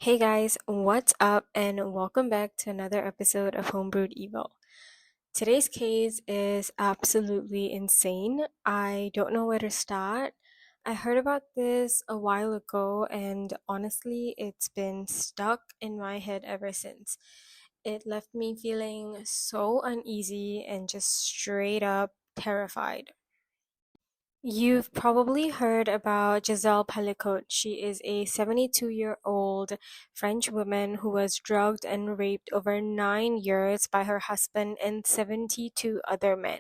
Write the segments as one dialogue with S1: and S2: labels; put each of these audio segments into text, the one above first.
S1: Hey guys, what's up, and welcome back to another episode of Homebrewed Evil. Today's case is absolutely insane. I don't know where to start. I heard about this a while ago, and honestly, it's been stuck in my head ever since. It left me feeling so uneasy and just straight up terrified. You've probably heard about Giselle Pellicotte. She is a 72-year-old French woman who was drugged and raped over 9 years by her husband and 72 other men.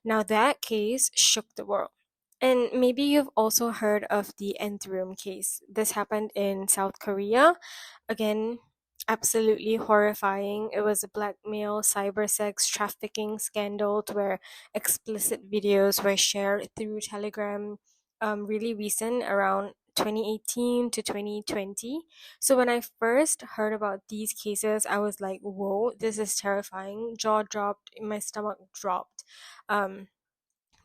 S1: Now, that case shook the world. And maybe you've also heard of the Nth Room case. This happened in South Korea. Again, absolutely horrifying. It was a blackmail, cyber sex trafficking scandal where explicit videos were shared through Telegram, really recent, around 2018 to 2020. So when I first heard about these cases, I was like, whoa, this is terrifying. Jaw dropped, my stomach dropped. Um,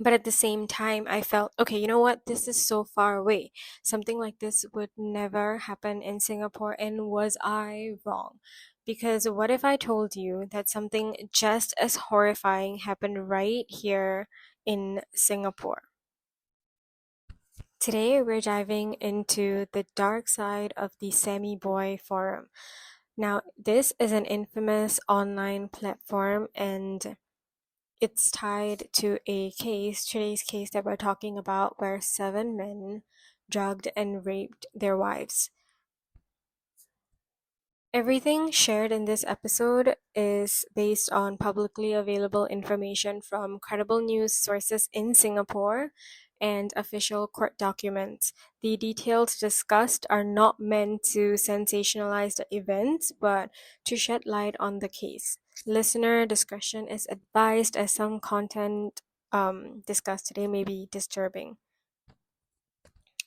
S1: but at the same time, I felt, okay, you know what? This is so far away. Something like this would never happen in Singapore. And was I wrong? Because what if I told you that something just as horrifying happened right here in Singapore? Today, we're diving into the dark side of the Sammyboy forum. Now, this is an infamous online platform, and it's tied to today's case that we're talking about, where seven men drugged and raped their wives. Everything shared in this episode is based on publicly available information from credible news sources in Singapore and official court documents. The details discussed are not meant to sensationalize the events, but to shed light on the case. Listener discretion is advised, as some content discussed today may be disturbing.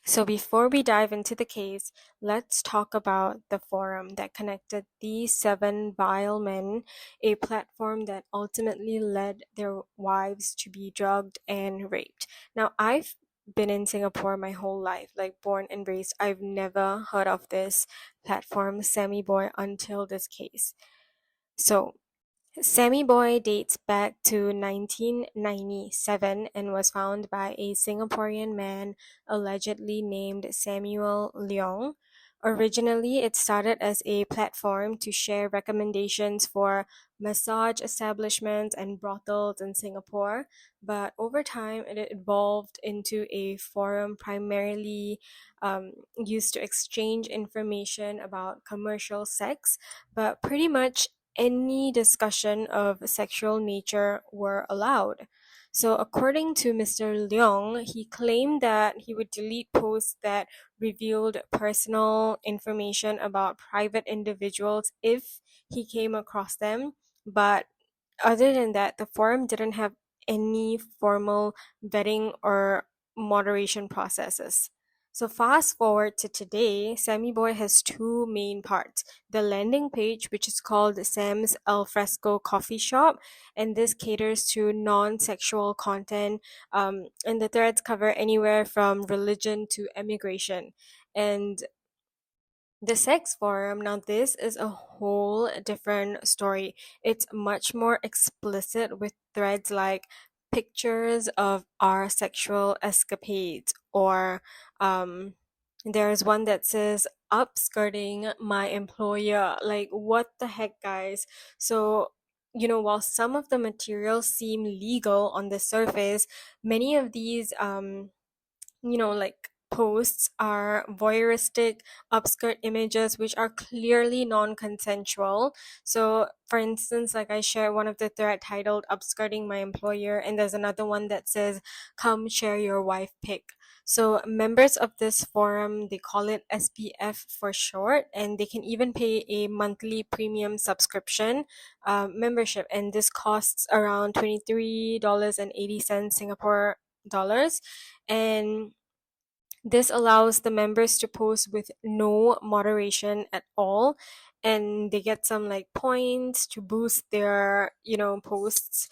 S1: So before we dive into the case, let's talk about the forum that connected these seven vile men, a platform that ultimately led their wives to be drugged and raped. Now, I've been in Singapore my whole life, like born and raised. I've never heard of this platform, Sammyboy, until this case. So Sammyboy dates back to 1997 and was found by a Singaporean man allegedly named Samuel Leong. Originally, it started as a platform to share recommendations for massage establishments and brothels in Singapore, but over time it evolved into a forum primarily used to exchange information about commercial sex, but pretty much any discussion of sexual nature were allowed. So, according to Mr. Leong, he claimed that he would delete posts that revealed personal information about private individuals if he came across them. But other than that, the forum didn't have any formal vetting or moderation processes. So fast forward to today, Sammyboy has two main parts: the landing page, which is called Sam's Alfresco Coffee Shop, and this caters to non-sexual content. And the threads cover anywhere from religion to immigration. And the sex forum, now this is a whole different story. It's much more explicit with threads like pictures of our sexual escapades, or um, there's one that says upskirting my employer. Like, what the heck, guys? So, while some of the materials seem legal on the surface, many of these like posts are voyeuristic upskirt images which are clearly non-consensual. So for instance, like, I share one of the thread titled upskirting my employer, and there's another one that says come share your wife pic. So members of this forum, they call it SPF for short, and they can even pay a monthly premium subscription membership, and this costs around $23.80 Singapore dollars. And this allows the members to post with no moderation at all, and they get some like points to boost their, posts.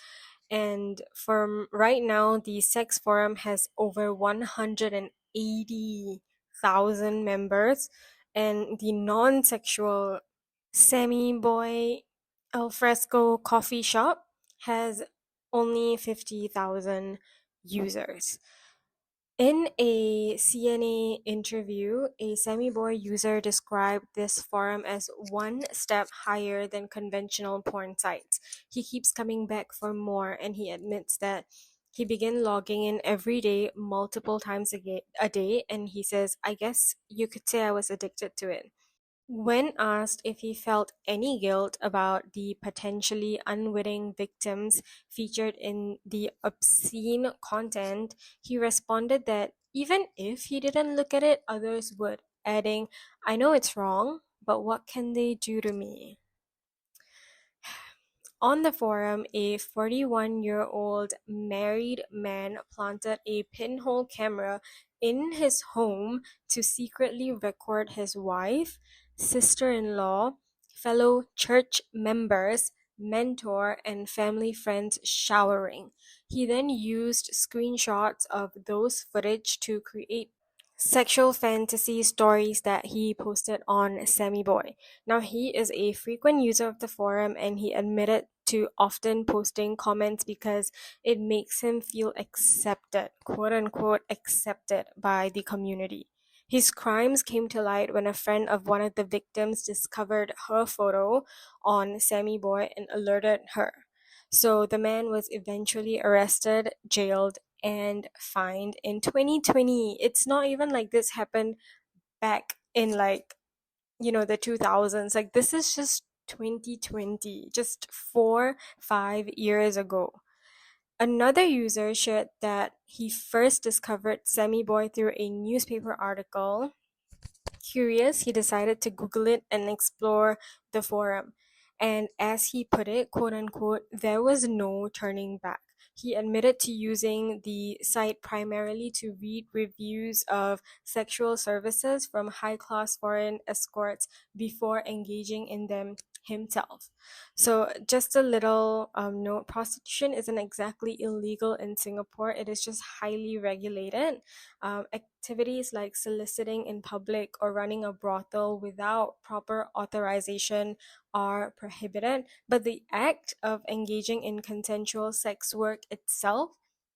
S1: And from right now, the sex forum has over 180,000 members, and the non-sexual Sammyboy alfresco coffee shop has only 50,000 users. In a CNA interview, a Sammyboy user described this forum as one step higher than conventional porn sites. He keeps coming back for more, and he admits that he began logging in every day, multiple times a day, and he says, I guess you could say I was addicted to it. When asked if he felt any guilt about the potentially unwitting victims featured in the obscene content, he responded that even if he didn't look at it, others would, adding, I know it's wrong, but what can they do to me? On the forum, a 41-year-old married man planted a pinhole camera in his home to secretly record his wife, sister in law, fellow church members, mentor, and family friends showering. He then used screenshots of those footage to create sexual fantasy stories that he posted on Sammyboy. Now, he is a frequent user of the forum and he admitted to often posting comments because it makes him feel accepted, quote unquote, accepted by the community. His crimes came to light when a friend of one of the victims discovered her photo on Sammyboy and alerted her. So the man was eventually arrested, jailed, and fined in 2020. It's not even like this happened back in the 2000s. Like this is just 2020, just 5 years ago. Another user shared that he first discovered Sammyboy through a newspaper article. Curious, he decided to Google it and explore the forum. And as he put it, quote unquote, there was no turning back. He admitted to using the site primarily to read reviews of sexual services from high class foreign escorts before engaging in them himself. So, just a little note, prostitution isn't exactly illegal in Singapore, it is just highly regulated. Activities like soliciting in public or running a brothel without proper authorization are prohibited, but the act of engaging in consensual sex work itself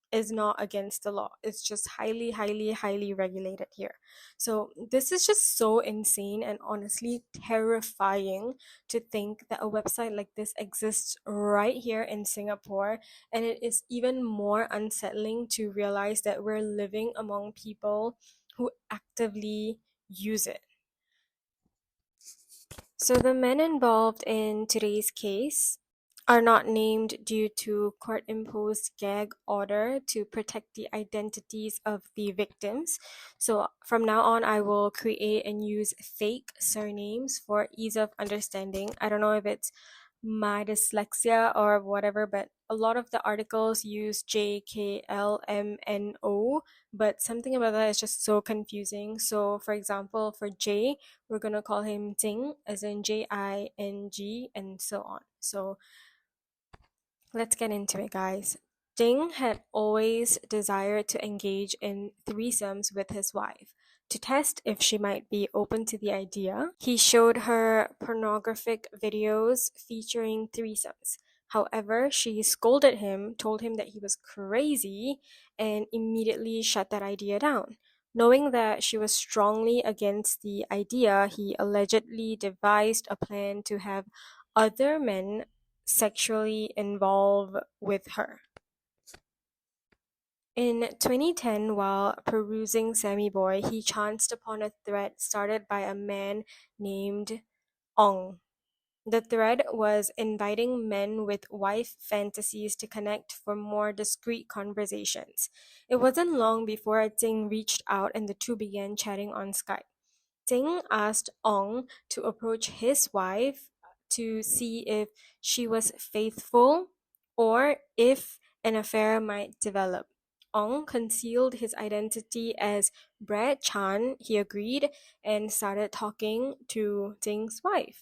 S1: is not against the law. It's just highly, highly, highly regulated here. So, this is just so insane and honestly terrifying to think that a website like this exists right here in Singapore, and it is even more unsettling to realize that we're living among people who actively use it. So the men involved in today's case are not named due to court imposed gag order to protect the identities of the victims. So from now on, I will create and use fake surnames for ease of understanding. I don't know if it's my dyslexia or whatever, but a lot of the articles use JKLMNO, but something about that is just so confusing. So, for example, for J, we're gonna call him Ting, as in JING, and so on. So, let's get into it, guys. Ding had always desired to engage in threesomes with his wife. To test if she might be open to the idea, he showed her pornographic videos featuring threesomes. However, she scolded him, told him that he was crazy, and immediately shut that idea down. Knowing that she was strongly against the idea, he allegedly devised a plan to have other men sexually involved with her. In 2010, while perusing Sammyboy, he chanced upon a thread started by a man named Ong. The thread was inviting men with wife fantasies to connect for more discreet conversations. It wasn't long before Ting reached out and the two began chatting on Skype. Ting asked Ong to approach his wife to see if she was faithful or if an affair might develop. Ong concealed his identity as Brad Chan. He agreed and started talking to Ting's wife.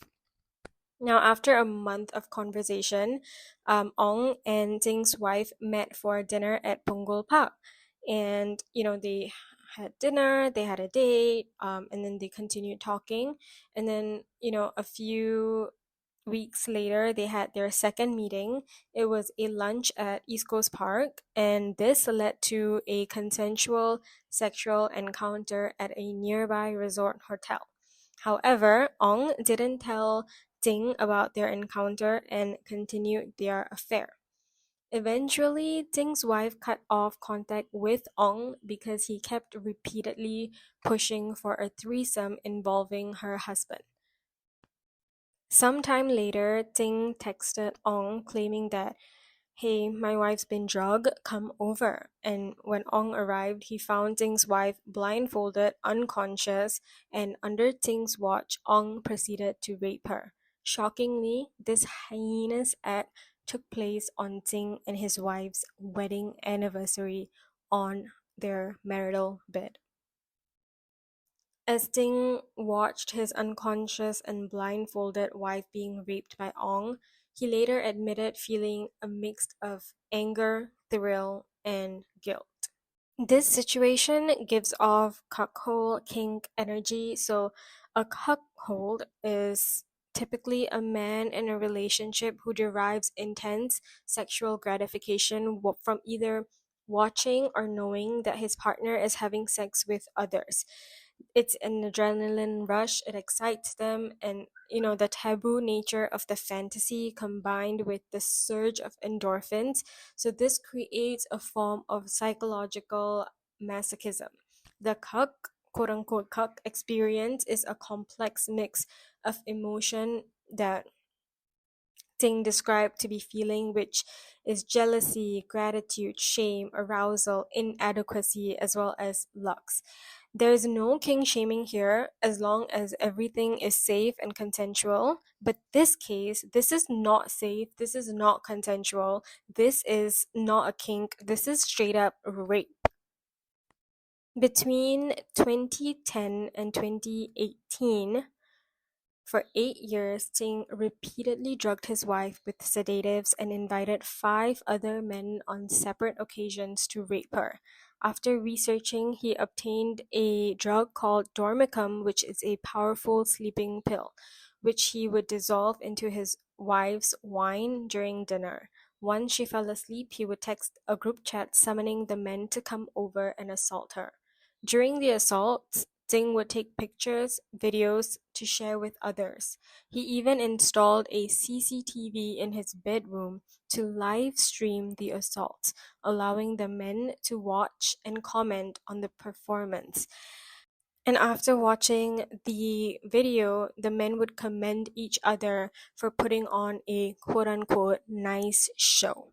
S1: Now, after a month of conversation, Ong and Ting's wife met for dinner at Punggol Park, and they had dinner, they had a date, and then they continued talking. And then, a few weeks later, they had their second meeting. It was a lunch at East Coast Park, and this led to a consensual sexual encounter at a nearby resort hotel. However, Ong didn't tell Ting about their encounter and continued their affair. Eventually, Ting's wife cut off contact with Ong because he kept repeatedly pushing for a threesome involving her husband. Sometime later, Ting texted Ong claiming that, "Hey, my wife's been drugged, come over." And when Ong arrived, he found Ting's wife blindfolded, unconscious, and under Ting's watch, Ong proceeded to rape her. Shockingly, this heinous act took place on Ting and his wife's wedding anniversary on their marital bed. As Ting watched his unconscious and blindfolded wife being raped by Ong, he later admitted feeling a mix of anger, thrill, and guilt. This situation gives off cuckold kink energy. So, a cuckold is typically a man in a relationship who derives intense sexual gratification from either watching or knowing that his partner is having sex with others. It's an adrenaline rush, it excites them, and the taboo nature of the fantasy combined with the surge of endorphins, so this creates a form of psychological masochism. The cuck, quote unquote cuck experience is a complex mix of emotion that Ting described to be feeling, which is jealousy, gratitude, shame, arousal, inadequacy, as well as lux. There's no king shaming here as long as everything is safe and consensual. But this case, this is not safe. This is not consensual. This is not a kink. This is straight up rape. Between 2010 and 2018, for 8 years, Ting repeatedly drugged his wife with sedatives and invited five other men on separate occasions to rape her. After researching, he obtained a drug called dormicum, which is a powerful sleeping pill, which he would dissolve into his wife's wine during dinner. Once she fell asleep, he would text a group chat summoning the men to come over and assault her. During the assaults, Ting would take pictures, videos to share with others. He even installed a CCTV in his bedroom to live stream the assaults, allowing the men to watch and comment on the performance. And after watching the video, the men would commend each other for putting on a quote unquote nice show.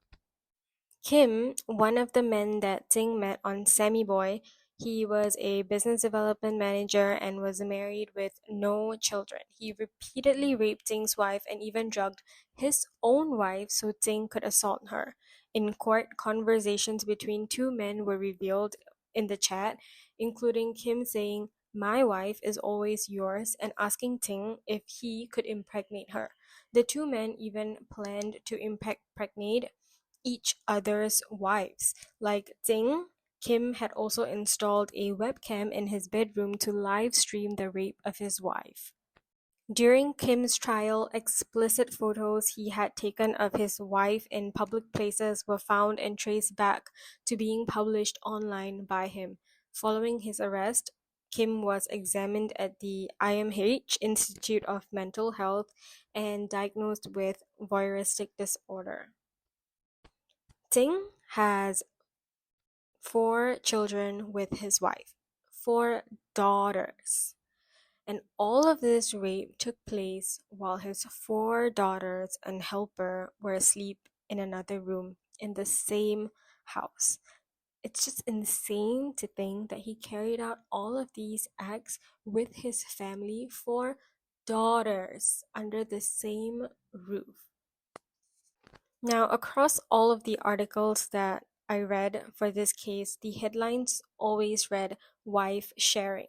S1: Kim, one of the men that Ting met on Sammyboy, he was a business development manager and was married with no children. He repeatedly raped Ting's wife and even drugged his own wife so Ting could assault her. In court, conversations between two men were revealed in the chat, including Kim saying, "My wife is always yours," and asking Ting if he could impregnate her. The two men even planned to impregnate each other's wives. Like Ting, Kim had also installed a webcam in his bedroom to live stream the rape of his wife. During Kim's trial, explicit photos he had taken of his wife in public places were found and traced back to being published online by him. Following his arrest, Kim was examined at the IMH Institute of Mental Health and diagnosed with voyeuristic disorder. Ting has four children with his wife, four daughters. And all of this rape took place while his four daughters and helper were asleep in another room in the same house. It's just insane to think that he carried out all of these acts with his family, four daughters, under the same roof. Now, across all of the articles that I read for this case, the headlines always read wife sharing.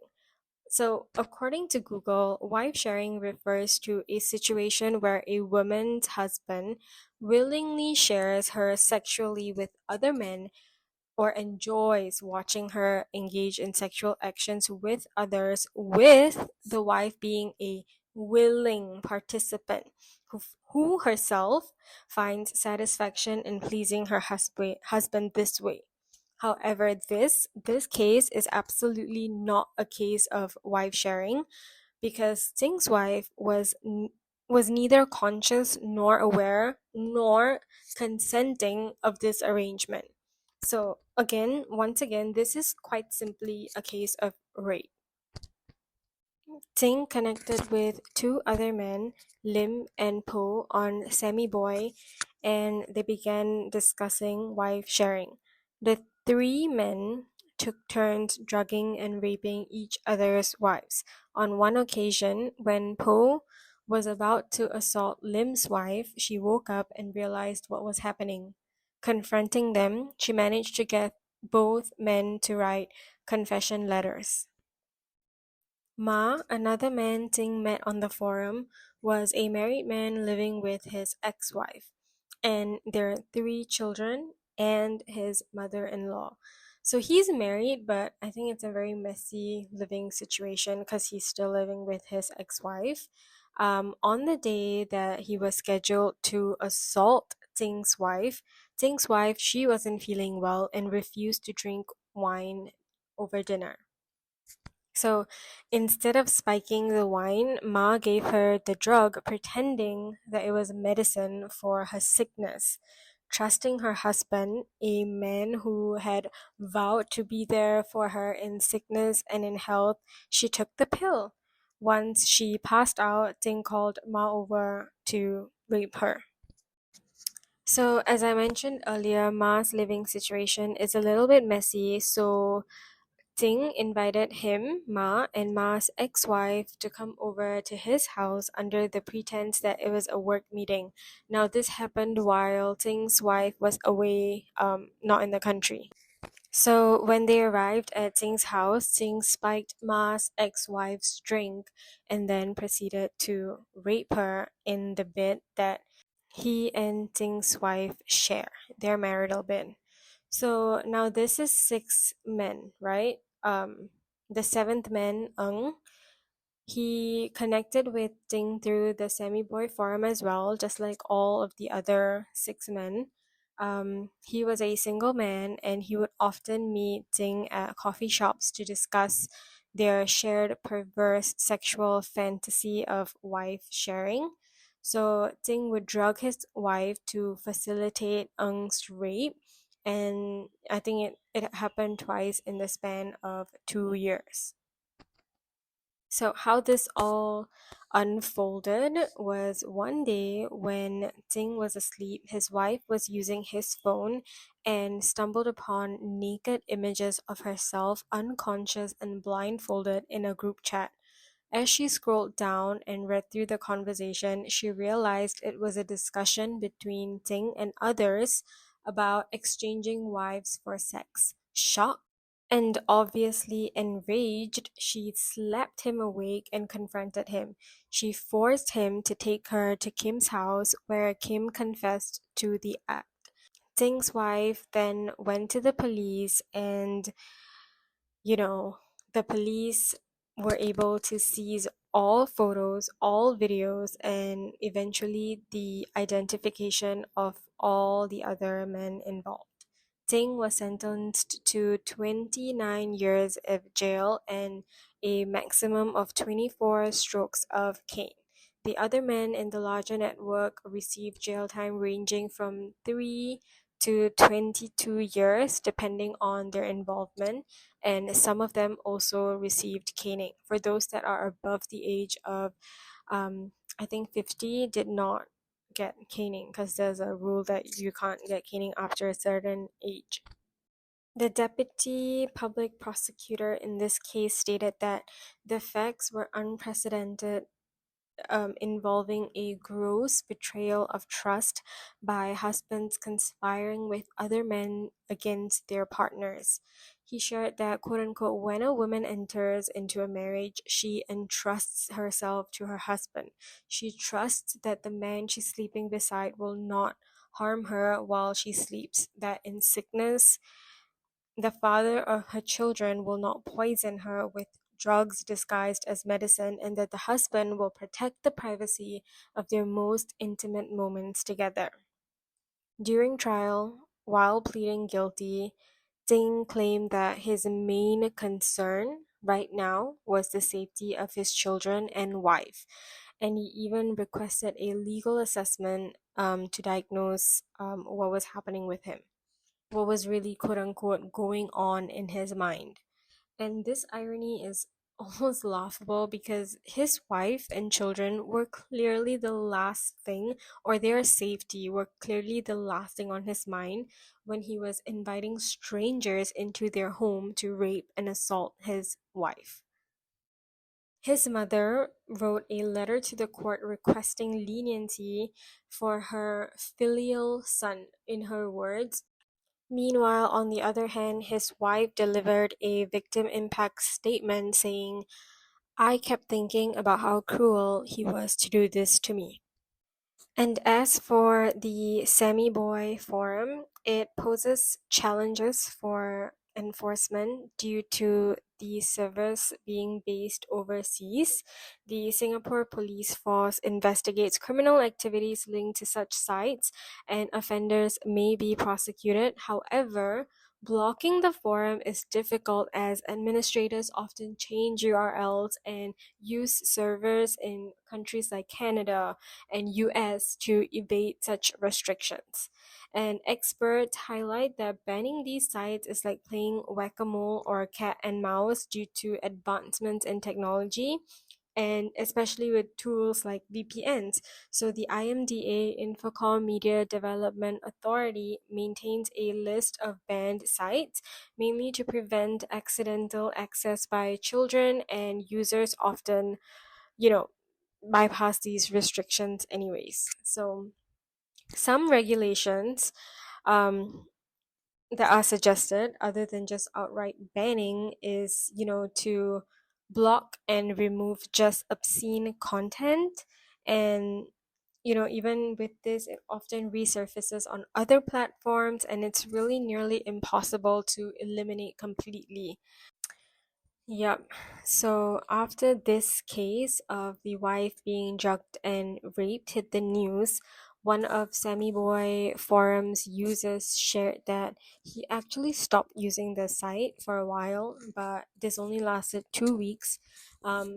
S1: So, according to Google, wife sharing refers to a situation where a woman's husband willingly shares her sexually with other men or enjoys watching her engage in sexual actions with others, with the wife being a willing participant who herself finds satisfaction in pleasing her husband this way. However, this case is absolutely not a case of wife sharing, because Tsing's wife was neither conscious nor aware nor consenting of this arrangement. So again, once again, this is quite simply a case of rape. Ting connected with two other men, Lim and Po, on Sammyboy, and they began discussing wife sharing. The three men took turns drugging and raping each other's wives. On one occasion, when Po was about to assault Lim's wife, she woke up and realized what was happening. Confronting them, she managed to get both men to write confession letters. Ma, another man Ting met on the forum, was a married man living with his ex-wife and their three children and his mother-in-law. So he's married, but I think it's a very messy living situation because he's still living with his ex-wife. On the day that he was scheduled to assault Ting's wife, she wasn't feeling well and refused to drink wine over dinner. So instead of spiking the wine, Ma gave her the drug, pretending that it was medicine for her sickness. Trusting her husband, a man who had vowed to be there for her in sickness and in health, she took the pill. Once she passed out, Ting called Ma over to rape her. So, as I mentioned earlier, Ma's living situation is a little bit messy, so Ting invited him, Ma, and Ma's ex-wife to come over to his house under the pretense that it was a work meeting. Now, this happened while Ting's wife was away, not in the country. So, when they arrived at Ting's house, Ting spiked Ma's ex-wife's drink and then proceeded to rape her in the bed that he and Ting's wife share, their marital bed. So now this is six men, right? The seventh man, Ung, he connected with Ting through the Sammyboy forum as well, just like all of the other six men. He was a single man and he would often meet Ting at coffee shops to discuss their shared perverse sexual fantasy of wife sharing. So Ting would drug his wife to facilitate Ung's rape, and I think it happened twice in the span of 2 years. So, how this all unfolded was one day when Ting was asleep, his wife was using his phone and stumbled upon naked images of herself unconscious and blindfolded in a group chat. As she scrolled down and read through the conversation, she realized it was a discussion between Ting and others about exchanging wives for sex. Shocked and obviously enraged, she slapped him awake and confronted him. She forced him to take her to Kim's house, where Kim confessed to the act. Ting's wife then went to the police, and you know, the police were able to seize all photos, all videos, and eventually the identification of all the other men involved. Ting was sentenced to 29 years of jail and a maximum of 24 strokes of cane. The other men in the larger network received jail time ranging from 3 to 22 years, depending on their involvement, and some of them also received caning. For those that are above the age of, I think 50, did not get caning because there's a rule that you can't get caning after a certain age. The deputy public prosecutor in this case stated that the facts were unprecedented, involving a gross betrayal of trust by husbands conspiring with other men against their partners. He shared that, quote unquote, when a woman enters into a marriage, she entrusts herself to her husband. She trusts that the man she's sleeping beside will not harm her while she sleeps, that in sickness, the father of her children will not poison her with drugs disguised as medicine, and that the husband will protect the privacy of their most intimate moments together. During trial, while pleading guilty, Ding claimed that his main concern right now was the safety of his children and wife, and he even requested a legal assessment to diagnose what was happening with him, what was really quote unquote going on in his mind. And this irony is almost laughable because his wife and children were clearly the last thing, or their safety were clearly the last thing on his mind when he was inviting strangers into their home to rape and assault his wife. His mother wrote a letter to the court requesting leniency for her filial son, in her words. Meanwhile, on the other hand, his wife delivered a victim impact statement saying, I kept thinking about how cruel he was to do this to me. And as for the Sammyboy forum, it poses challenges for enforcement due to the servers being based overseas. The Singapore police force investigates criminal activities linked to such sites, and offenders may be prosecuted. However, blocking the forum is difficult as administrators often change URLs and use servers in countries like Canada and US to evade such restrictions. And experts highlight that banning these sites is like playing whack a mole or cat and mouse due to advancements in technology, and especially with tools like VPNs. So the IMDA, Infocom Media Development Authority, maintains a list of banned sites, mainly to prevent accidental access by children, and users often, you know, bypass these restrictions anyways. So some regulations um, that are suggested other than just outright banning is, to block and remove just obscene content. And even with this, it often resurfaces on other platforms, and it's really nearly impossible to eliminate completely. Yep. So after this case of the wife being drugged and raped hit the news, one of Sammy Boy forum's users shared that he actually stopped using the site for a while, but this only lasted 2 weeks.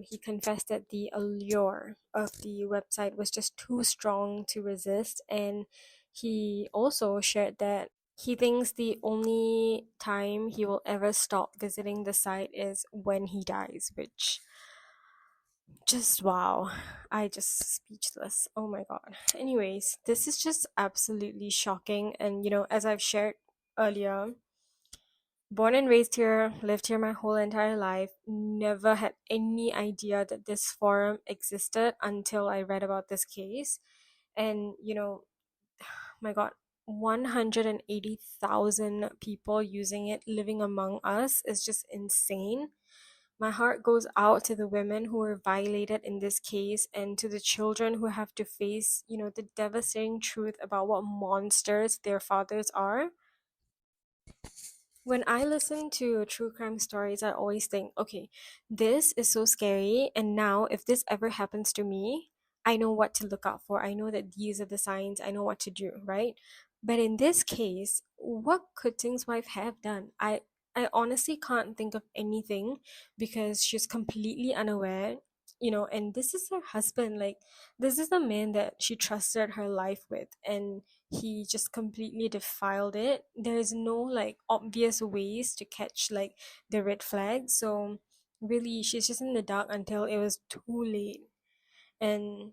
S1: He confessed that the allure of the website was just too strong to resist, and he also shared that he thinks the only time he will ever stop visiting the site is when he dies, which just wow. I just speechless. Oh my god. Anyways, this is just absolutely shocking. And as I've shared earlier, born and raised here, lived here my whole entire life, never had any idea that this forum existed until I read about this case. And my god, 180,000 people using it living among us is just insane. My heart goes out to the women who were violated in this case, and to the children who have to face, the devastating truth about what monsters their fathers are. When I listen to true crime stories, I always think, okay, this is so scary. And now, if this ever happens to me, I know what to look out for. I know that these are the signs. I know what to do, right? But in this case, what could Ting's wife have done? I honestly can't think of anything because she's completely unaware, and this is her husband. Like, this is the man that she trusted her life with, and he just completely defiled it. There is no like obvious ways to catch like the red flag. So really she's just in the dark until it was too late. And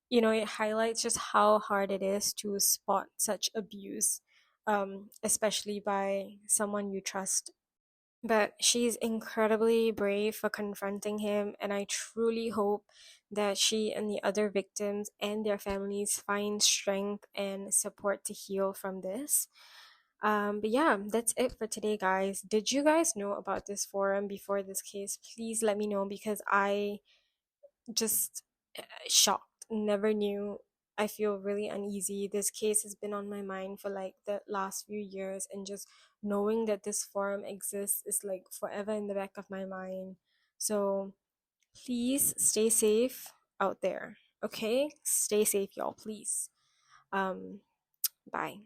S1: it highlights just how hard it is to spot such abuse, especially by someone you trust. But she's incredibly brave for confronting him, and I truly hope that she and the other victims and their families find strength and support to heal from this. But yeah, that's it for today, guys. Did you guys know about this forum before this case? Please let me know because I just shocked, never knew. I feel really uneasy. This case has been on my mind for like the last few years, and just knowing that this forum exists is like forever in the back of my mind. So please stay safe out there. Okay? Stay safe, y'all, please. Um, bye.